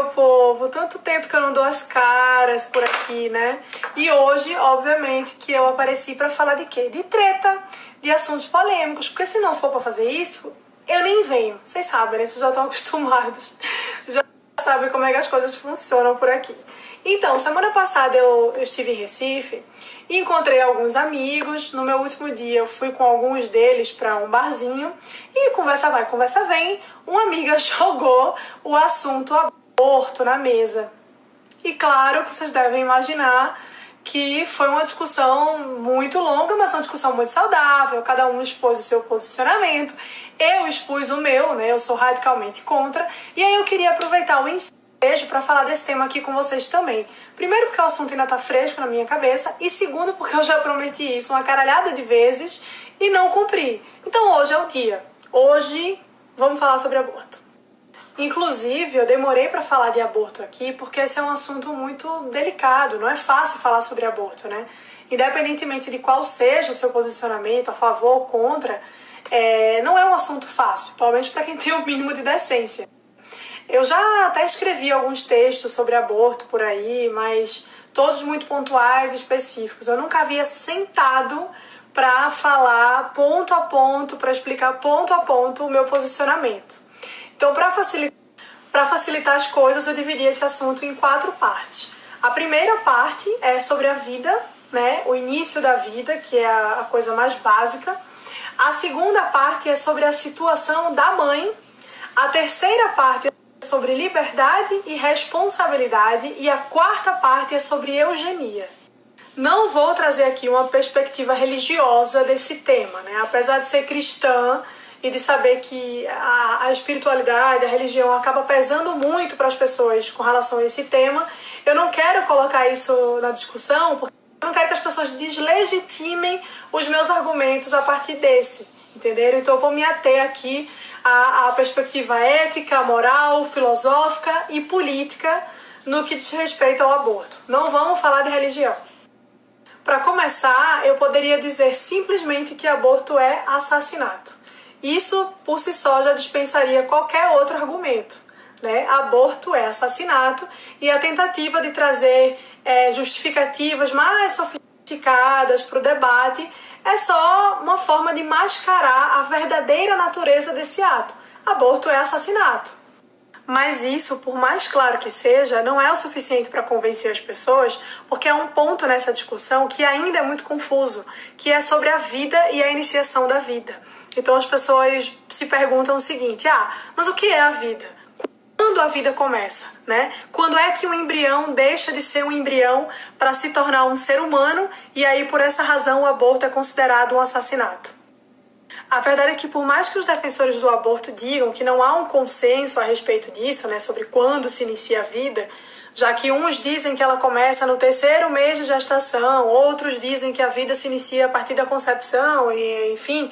povo? Tanto tempo que eu não dou as caras por aqui, né? E hoje, obviamente, que eu apareci pra falar de quê? De treta, de assuntos polêmicos, porque se não for pra fazer isso, eu nem venho. Vocês sabem, né? Vocês já estão acostumados. Já sabem como é que as coisas funcionam por aqui. Então, semana passada eu estive em Recife e encontrei alguns amigos. No meu último dia eu fui com alguns deles para um barzinho e conversa vai, conversa vem, uma amiga jogou o assunto aborto na mesa. E claro que vocês devem imaginar que foi uma discussão muito longa, mas uma discussão muito saudável, cada um expôs o seu posicionamento, eu expus o meu, né? Eu sou radicalmente contra, e aí eu queria aproveitar o ensejo para falar desse tema aqui com vocês também. Primeiro porque o assunto ainda tá fresco na minha cabeça, e segundo porque eu já prometi isso uma caralhada de vezes e não cumpri. Então hoje é o dia. Hoje vamos falar sobre aborto. Inclusive, eu demorei para falar de aborto aqui porque esse é um assunto muito delicado, não é fácil falar sobre aborto, né? Independentemente de qual seja o seu posicionamento, a favor ou contra, não é um assunto fácil, pelo menos para quem tem o mínimo de decência. Eu já até escrevi alguns textos sobre aborto por aí, mas todos muito pontuais e específicos. Eu nunca havia sentado para falar ponto a ponto, para explicar ponto a ponto o meu posicionamento. Então, para facilitar as coisas, eu dividi esse assunto em 4 partes. A primeira parte é sobre a vida, né? O início da vida, que é a coisa mais básica. A segunda parte é sobre a situação da mãe. A terceira parte é sobre liberdade e responsabilidade. E a quarta parte é sobre eugenia. Não vou trazer aqui uma perspectiva religiosa desse tema, né? Apesar de ser cristã e de saber que a espiritualidade, a religião acaba pesando muito para as pessoas com relação a esse tema, eu não quero colocar isso na discussão, porque eu não quero que as pessoas deslegitimem os meus argumentos a partir desse, entenderam? Então eu vou me ater aqui à perspectiva ética, moral, filosófica e política no que diz respeito ao aborto. Não vamos falar de religião. Para começar, eu poderia dizer simplesmente que aborto é assassinato. Isso, por si só, já dispensaria qualquer outro argumento, né? Aborto é assassinato e a tentativa de trazer justificativas mais sofisticadas para o debate é só uma forma de mascarar a verdadeira natureza desse ato. Aborto é assassinato. Mas isso, por mais claro que seja, não é o suficiente para convencer as pessoas, porque há um ponto nessa discussão que ainda é muito confuso, que é sobre a vida e a iniciação da vida. Então as pessoas se perguntam o seguinte: mas o que é a vida? Quando a vida começa, né? Quando é que um embrião deixa de ser um embrião para se tornar um ser humano e aí por essa razão o aborto é considerado um assassinato? A verdade é que por mais que os defensores do aborto digam que não há um consenso a respeito disso, né, sobre quando se inicia a vida, já que uns dizem que ela começa no 3º mês de gestação, outros dizem que a vida se inicia a partir da concepção, e enfim,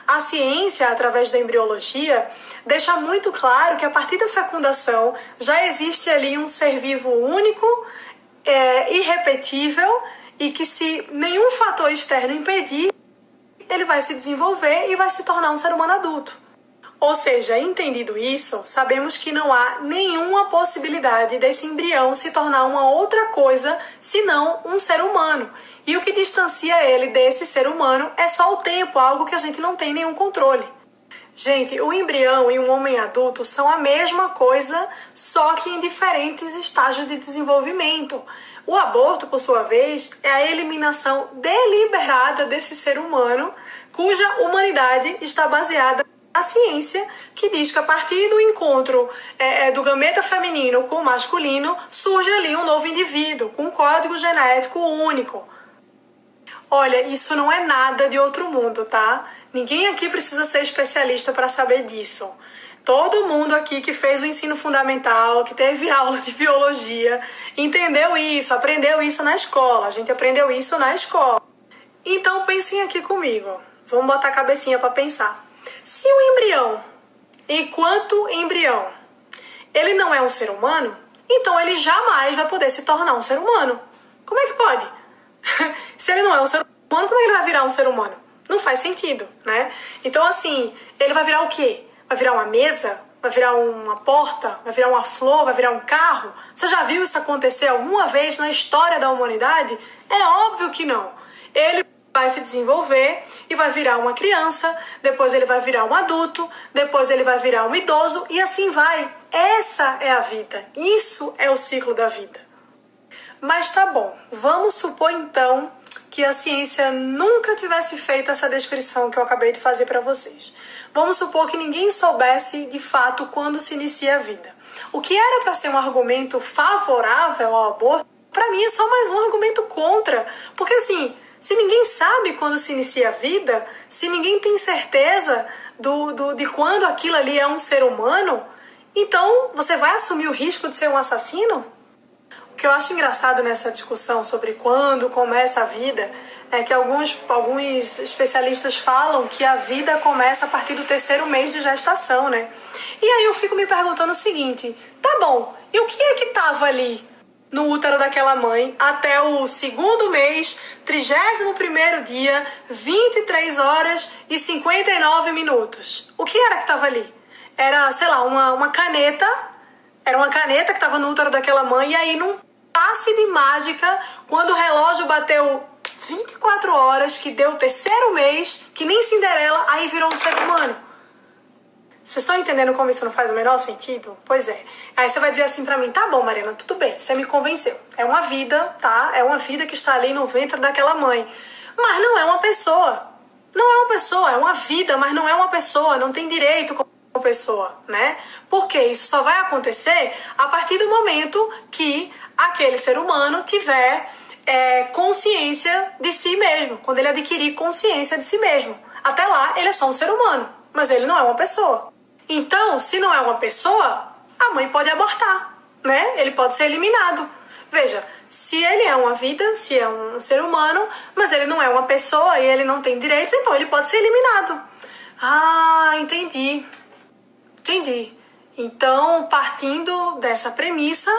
a ciência, através da embriologia, deixa muito claro que a partir da fecundação já existe ali um ser vivo único, irrepetível, e que se nenhum fator externo impedir, ele vai se desenvolver e vai se tornar um ser humano adulto. Ou seja, entendido isso, sabemos que não há nenhuma possibilidade desse embrião se tornar uma outra coisa senão um ser humano. E o que distancia ele desse ser humano é só o tempo, algo que a gente não tem nenhum controle. Gente, o embrião e um homem adulto são a mesma coisa, só que em diferentes estágios de desenvolvimento. O aborto, por sua vez, é a eliminação deliberada desse ser humano, cuja humanidade está baseada na ciência, que diz que a partir do encontro do gameta feminino com o masculino, surge ali um novo indivíduo, com um código genético único. Olha, isso não é nada de outro mundo, tá? Ninguém aqui precisa ser especialista para saber disso. Todo mundo aqui que fez o ensino fundamental, que teve aula de biologia, entendeu isso, aprendeu isso na escola. A gente aprendeu isso na escola. Então pensem aqui comigo. Vamos botar a cabecinha para pensar. Se o embrião, enquanto embrião, ele não é um ser humano, então ele jamais vai poder se tornar um ser humano. Como é que pode? Se ele não é um ser humano, como é que ele vai virar um ser humano? Não faz sentido, né? Então, assim, ele vai virar o quê? Vai virar uma mesa? vai virar uma porta, vai virar uma flor, vai virar um carro? Você já viu isso acontecer alguma vez na história da humanidade? É óbvio que não. Ele vai se desenvolver e vai virar uma criança, depois ele vai virar um adulto, depois ele vai virar um idoso e assim vai. Essa é a vida. Isso é o ciclo da vida. Mas tá bom, vamos supor então que a ciência nunca tivesse feito essa descrição que eu acabei de fazer para vocês. Vamos supor que ninguém soubesse de fato quando se inicia a vida. O que era para ser um argumento favorável ao aborto, para mim é só mais um argumento contra. Porque assim, se ninguém sabe quando se inicia a vida, se ninguém tem certeza de quando aquilo ali é um ser humano, então você vai assumir o risco de ser um assassino? O que eu acho engraçado nessa discussão sobre quando começa a vida é que alguns especialistas falam que a vida começa a partir do 3º mês de gestação, né? E aí eu fico me perguntando o seguinte, tá bom, e o que é que tava ali no útero daquela mãe até o 2º mês, 31º dia, 23 horas e 59 minutos? O que era que tava ali? Era, sei lá, uma caneta, era uma caneta que tava no útero daquela mãe e aí num passe de mágica, quando o relógio bateu 24 horas, que deu o 3º mês, que nem Cinderela, aí virou um ser humano. Vocês estão entendendo como isso não faz o menor sentido? Pois é. Aí você vai dizer assim pra mim, tá bom, Mariana, tudo bem, você me convenceu. É uma vida, tá? É uma vida que está ali no ventre daquela mãe. Mas não é uma pessoa. Não é uma pessoa, é uma vida, mas não é uma pessoa, não tem direito como pessoa, né? Porque isso só vai acontecer a partir do momento que aquele ser humano tiver consciência de si mesmo, quando ele adquirir consciência de si mesmo. Até lá, ele é só um ser humano, mas ele não é uma pessoa. Então, se não é uma pessoa, a mãe pode abortar, né? Ele pode ser eliminado. Veja, se ele é uma vida, se é um ser humano, mas ele não é uma pessoa e ele não tem direitos, então ele pode ser eliminado. Ah, entendi. Então, partindo dessa premissa,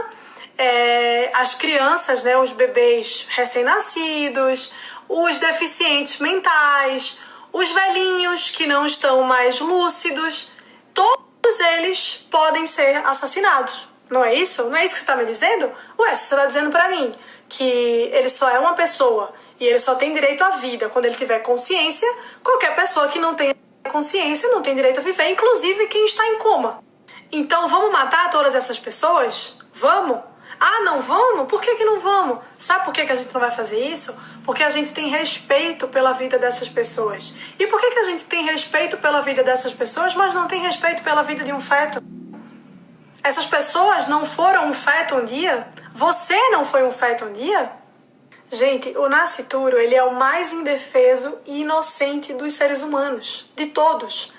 as crianças, né, os bebês recém-nascidos, os deficientes mentais, os velhinhos que não estão mais lúcidos, todos eles podem ser assassinados. Não é isso? Não é isso que você está me dizendo? Ué, você está dizendo para mim que ele só é uma pessoa e ele só tem direito à vida quando ele tiver consciência, qualquer pessoa que não tenha consciência não tem direito a viver, inclusive quem está em coma. Então vamos matar todas essas pessoas? Vamos? Ah, não vamos? Por que não vamos? Sabe por que a gente não vai fazer isso? Porque a gente tem respeito pela vida dessas pessoas. E por que a gente tem respeito pela vida dessas pessoas, mas não tem respeito pela vida de um feto? Essas pessoas não foram um feto um dia? Você não foi um feto um dia? Gente, o nascituro, ele é o mais indefeso e inocente dos seres humanos, de todos.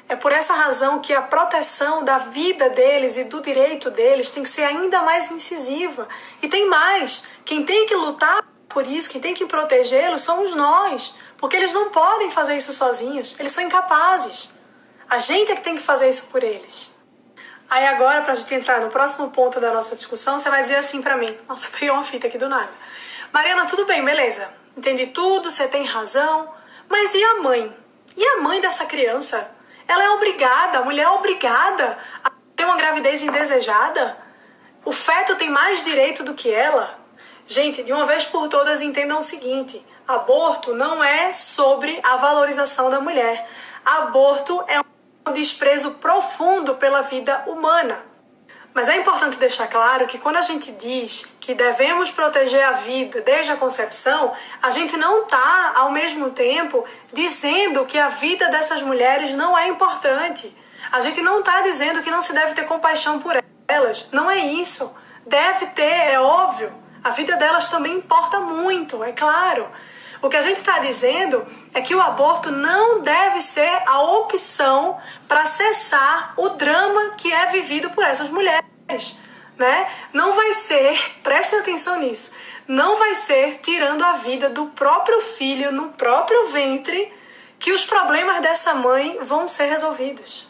É por essa razão que a proteção da vida deles e do direito deles tem que ser ainda mais incisiva. E tem mais, quem tem que lutar por isso, quem tem que protegê-los somos nós, porque eles não podem fazer isso sozinhos, eles são incapazes. A gente é que tem que fazer isso por eles. Aí agora, pra gente entrar no próximo ponto da nossa discussão, você vai dizer assim pra mim, nossa, eu peguei uma fita aqui do nada. Mariana, tudo bem, beleza, entendi tudo, você tem razão, mas e a mãe? E a mãe dessa criança? Ela é obrigada, a mulher é obrigada a ter uma gravidez indesejada? O feto tem mais direito do que ela? Gente, de uma vez por todas entendam o seguinte, aborto não é sobre a valorização da mulher. Aborto é um desprezo profundo pela vida humana. Mas é importante deixar claro que quando a gente diz que devemos proteger a vida desde a concepção, a gente não está, ao mesmo tempo, dizendo que a vida dessas mulheres não é importante. A gente não está dizendo que não se deve ter compaixão por elas. Não é isso. Deve ter, é óbvio. A vida delas também importa muito, é claro. O que a gente está dizendo é que o aborto não deve ser a opção para cessar o drama que é vivido por essas mulheres, né? Não vai ser, prestem atenção nisso, não vai ser tirando a vida do próprio filho no próprio ventre que os problemas dessa mãe vão ser resolvidos.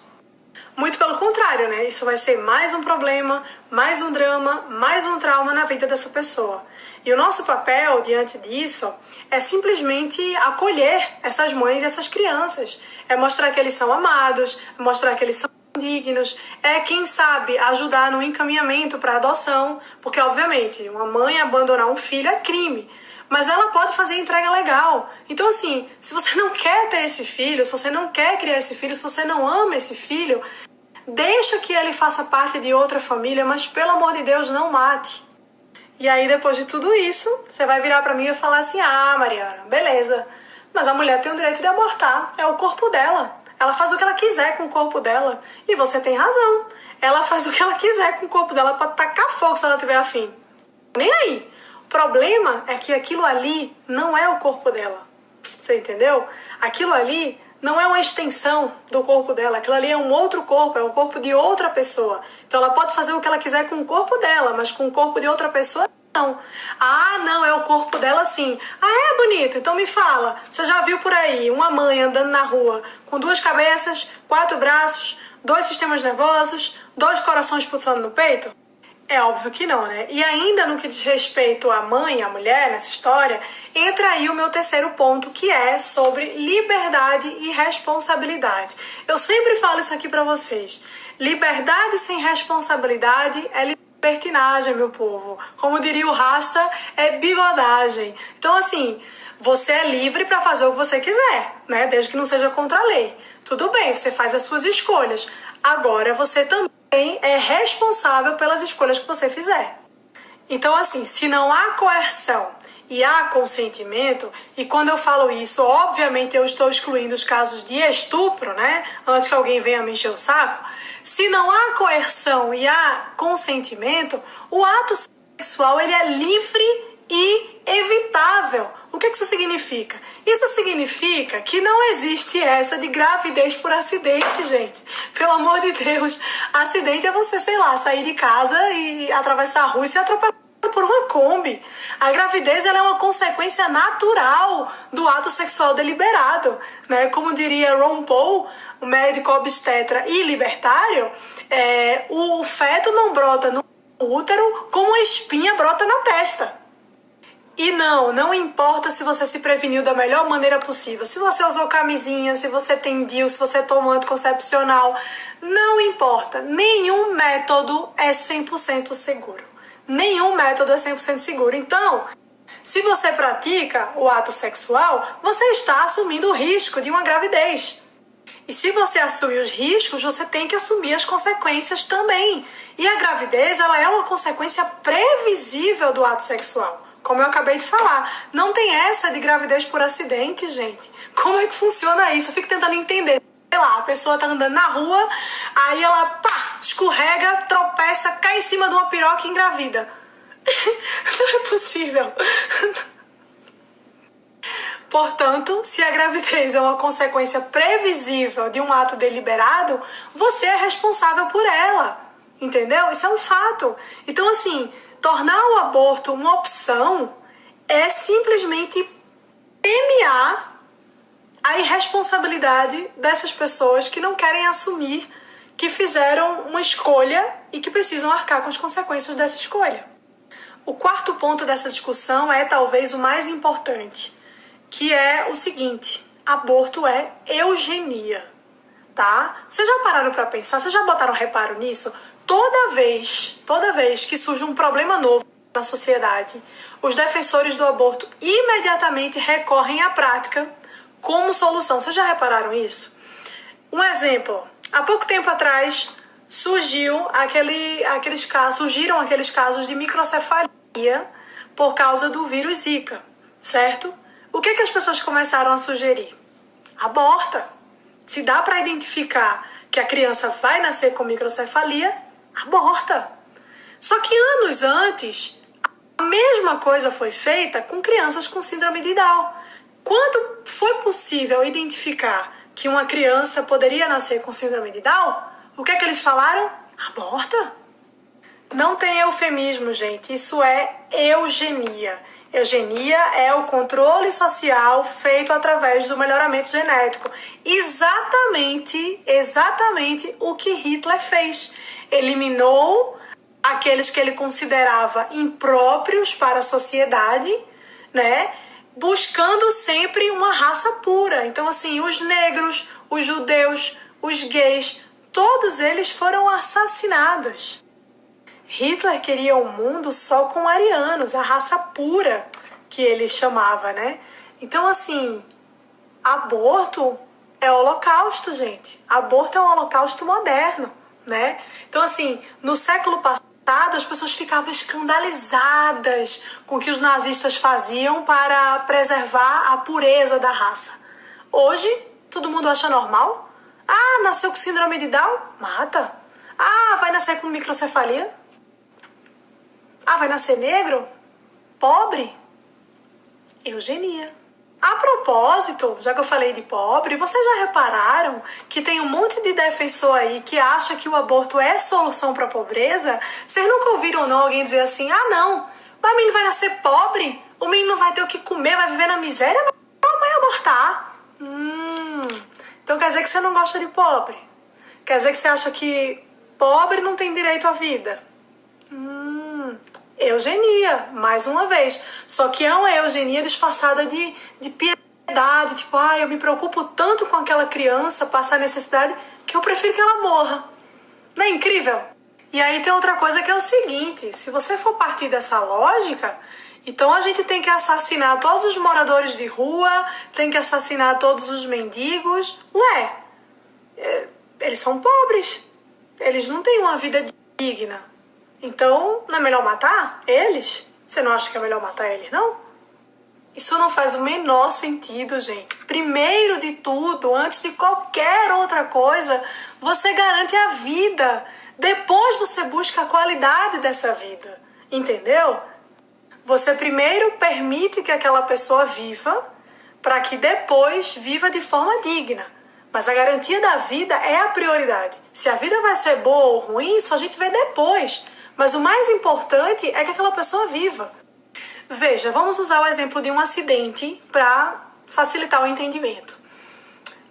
Muito pelo contrário, né? Isso vai ser mais um problema, mais um drama, mais um trauma na vida dessa pessoa. E o nosso papel diante disso é simplesmente acolher essas mães e essas crianças. É mostrar que eles são amados, é mostrar que eles são dignos, quem sabe, ajudar no encaminhamento para adoção, porque, obviamente, uma mãe abandonar um filho é crime, mas ela pode fazer entrega legal. Então, assim, se você não quer ter esse filho, se você não quer criar esse filho, se você não ama esse filho, deixa que ele faça parte de outra família, mas, pelo amor de Deus, não mate. E aí, depois de tudo isso, você vai virar pra mim e falar assim, Mariana, beleza, mas a mulher tem o direito de abortar, é o corpo dela. Ela faz o que ela quiser com o corpo dela. E você tem razão. Ela faz o que ela quiser com o corpo dela pra tacar fogo se ela tiver afim. Nem aí. O problema é que aquilo ali não é o corpo dela. Você entendeu? Aquilo ali não é uma extensão do corpo dela. Aquilo ali é um outro corpo, é o corpo de outra pessoa. Então ela pode fazer o que ela quiser com o corpo dela, mas com o corpo de outra pessoa, não. Não, é o corpo dela sim. É bonito? Então me fala, você já viu por aí uma mãe andando na rua com 2 cabeças, 4 braços, 2 sistemas nervosos, 2 corações pulsando no peito? É óbvio que não, né? E ainda no que diz respeito à mãe, à mulher, nessa história, entra aí o meu terceiro ponto, que é sobre liberdade e responsabilidade. Eu sempre falo isso aqui pra vocês. Liberdade sem responsabilidade é libertinagem, meu povo. Como diria o Rasta, é bigodagem. Então, assim, você é livre pra fazer o que você quiser, né? Desde que não seja contra a lei. Tudo bem, você faz as suas escolhas. Agora, você também é responsável pelas escolhas que você fizer. Então, assim, se não há coerção e há consentimento, e quando eu falo isso, obviamente eu estou excluindo os casos de estupro, né? Antes que alguém venha me encher o saco. Se não há coerção e há consentimento, o ato sexual ele é livre e evitável. O que isso significa? Isso significa que não existe essa de gravidez por acidente, gente. Pelo amor de Deus. Acidente é você, sei lá, sair de casa e atravessar a rua e se atropelar por uma Kombi. A gravidez ela é uma consequência natural do ato sexual deliberado, né? Como diria Ron Paul, o médico obstetra e libertário, o feto não brota no útero como a espinha brota na testa. E não importa se você se preveniu da melhor maneira possível, se você usou camisinha, se você tem DIU, se você toma anticoncepcional, não importa. Nenhum método é 100% seguro. Nenhum método é 100% seguro. Então, se você pratica o ato sexual, você está assumindo o risco de uma gravidez. E se você assumir os riscos, você tem que assumir as consequências também. E a gravidez, ela é uma consequência previsível do ato sexual. Como eu acabei de falar, não tem essa de gravidez por acidente, gente. Como é que funciona isso? Eu fico tentando entender. Sei lá, a pessoa tá andando na rua, aí ela, escorrega, tropeça, cai em cima de uma piroca e engravida. Não é possível. Portanto, se a gravidez é uma consequência previsível de um ato deliberado, você é responsável por ela. Entendeu? Isso é um fato. Então, assim, tornar o aborto uma opção é simplesmente premiar a irresponsabilidade dessas pessoas que não querem assumir que fizeram uma escolha e que precisam arcar com as consequências dessa escolha. O quarto ponto dessa discussão é talvez o mais importante, que é o seguinte: aborto é eugenia, tá? Vocês já pararam pra pensar? Vocês já botaram reparo nisso? Toda vez que surge um problema novo na sociedade, os defensores do aborto imediatamente recorrem à prática como solução. Vocês já repararam isso? Um exemplo, há pouco tempo atrás surgiram aqueles casos de microcefalia por causa do vírus Zika, certo? O que as pessoas começaram a sugerir? Aborta. Se dá para identificar que a criança vai nascer com microcefalia, aborta. Só que anos antes, a mesma coisa foi feita com crianças com síndrome de Down. Quando foi possível identificar que uma criança poderia nascer com síndrome de Down, o que eles falaram? Aborta. Não tem eufemismo, gente. Isso é eugenia. Eugenia é o controle social feito através do melhoramento genético. Exatamente o que Hitler fez. Eliminou aqueles que ele considerava impróprios para a sociedade, né? Buscando sempre uma raça pura. Então, assim, os negros, os judeus, os gays, todos eles foram assassinados. Hitler queria um mundo só com arianos, a raça pura, que ele chamava, né? Então, assim, aborto é holocausto, gente. Aborto é um holocausto moderno, né? Então, assim, no século passado, as pessoas ficavam escandalizadas com o que os nazistas faziam para preservar a pureza da raça. Hoje, todo mundo acha normal. Ah, nasceu com síndrome de Down? Mata. Ah, vai nascer com microcefalia? Ah, vai nascer negro? Pobre? Eugenia. A propósito, já que eu falei de pobre, vocês já repararam que tem um monte de defensor aí que acha que o aborto é solução para a pobreza? Vocês nunca ouviram não alguém dizer assim, ah não, mas o menino vai nascer pobre, o menino não vai ter o que comer, vai viver na miséria, mas a mãe abortar. Então quer dizer que você não gosta de pobre? Quer dizer que você acha que pobre não tem direito à vida? Eugenia, mais uma vez. Só que é uma eugenia disfarçada de piedade. Tipo, eu me preocupo tanto com aquela criança passar necessidade que eu prefiro que ela morra. Não é incrível? E aí tem outra coisa que é o seguinte. Se você for partir dessa lógica, então a gente tem que assassinar todos os moradores de rua, tem que assassinar todos os mendigos. Ué, eles são pobres. Eles não têm uma vida digna. Então, não é melhor matar eles? Você não acha que é melhor matar eles, não? Isso não faz o menor sentido, gente. Primeiro de tudo, antes de qualquer outra coisa, você garante a vida. Depois você busca a qualidade dessa vida. Entendeu? Você primeiro permite que aquela pessoa viva, para que depois viva de forma digna. Mas a garantia da vida é a prioridade. Se a vida vai ser boa ou ruim, isso a gente vê depois. Mas o mais importante é que aquela pessoa viva. Veja, vamos usar o exemplo de um acidente para facilitar o entendimento.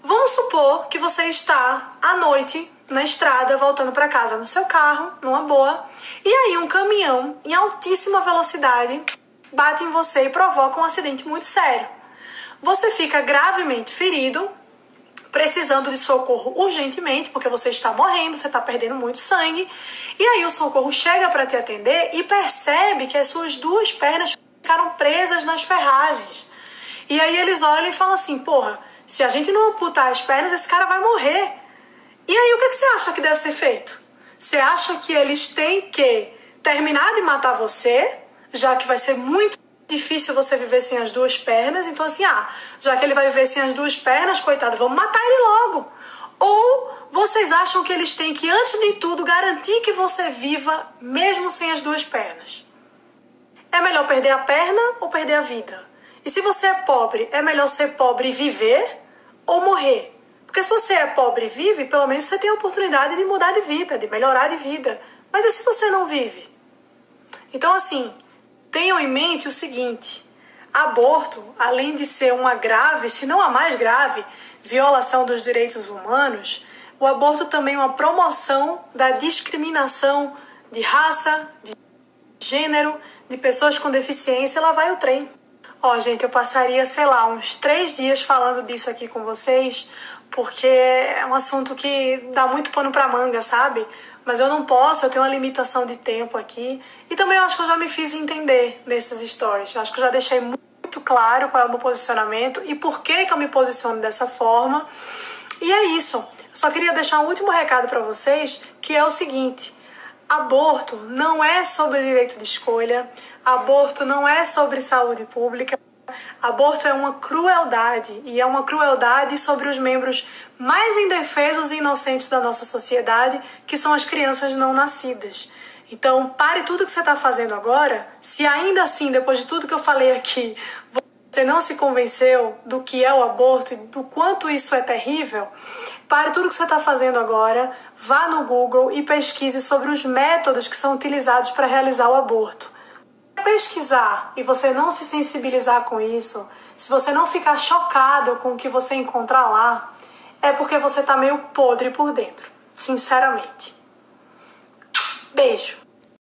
Vamos supor que você está à noite na estrada, voltando para casa no seu carro, numa boa, e aí um caminhão em altíssima velocidade bate em você e provoca um acidente muito sério. Você fica gravemente ferido, precisando de socorro urgentemente, porque você está morrendo, você está perdendo muito sangue, e aí o socorro chega para te atender e percebe que as suas duas pernas ficaram presas nas ferragens. E aí eles olham e falam assim, porra, se a gente não amputar as pernas, esse cara vai morrer. E aí o que você acha que deve ser feito? Você acha que eles têm que terminar de matar você, já que vai ser muito difícil você viver sem as duas pernas, então assim, já que ele vai viver sem as duas pernas, coitado, vamos matar ele logo. Ou vocês acham que eles têm que, antes de tudo, garantir que você viva mesmo sem as duas pernas? É melhor perder a perna ou perder a vida? E se você é pobre, é melhor ser pobre e viver ou morrer? Porque se você é pobre e vive, pelo menos você tem a oportunidade de mudar de vida, de melhorar de vida. Mas e se você não vive? Então assim, tenham em mente o seguinte, aborto, além de ser uma grave, se não a mais grave, violação dos direitos humanos, o aborto também é uma promoção da discriminação de raça, de gênero, de pessoas com deficiência, lá vai o trem. Gente, eu passaria, sei lá, uns 3 dias falando disso aqui com vocês, porque é um assunto que dá muito pano pra manga, sabe? Mas eu não posso, eu tenho uma limitação de tempo aqui. E também eu acho que eu já me fiz entender nesses stories. Eu acho que eu já deixei muito claro qual é o meu posicionamento e por que eu me posiciono dessa forma. E é isso. Eu só queria deixar um último recado pra vocês, que é o seguinte. Aborto não é sobre direito de escolha. Aborto não é sobre saúde pública. Aborto é uma crueldade, e é uma crueldade sobre os membros mais indefesos e inocentes da nossa sociedade, que são as crianças não nascidas. Então, pare tudo que você está fazendo agora. Se ainda assim, depois de tudo que eu falei aqui, você não se convenceu do que é o aborto e do quanto isso é terrível, pare tudo que você está fazendo agora, vá no Google e pesquise sobre os métodos que são utilizados para realizar o aborto. Pesquisar e você não se sensibilizar com isso, se você não ficar chocado com o que você encontrar lá, é porque você tá meio podre por dentro, sinceramente. Beijo!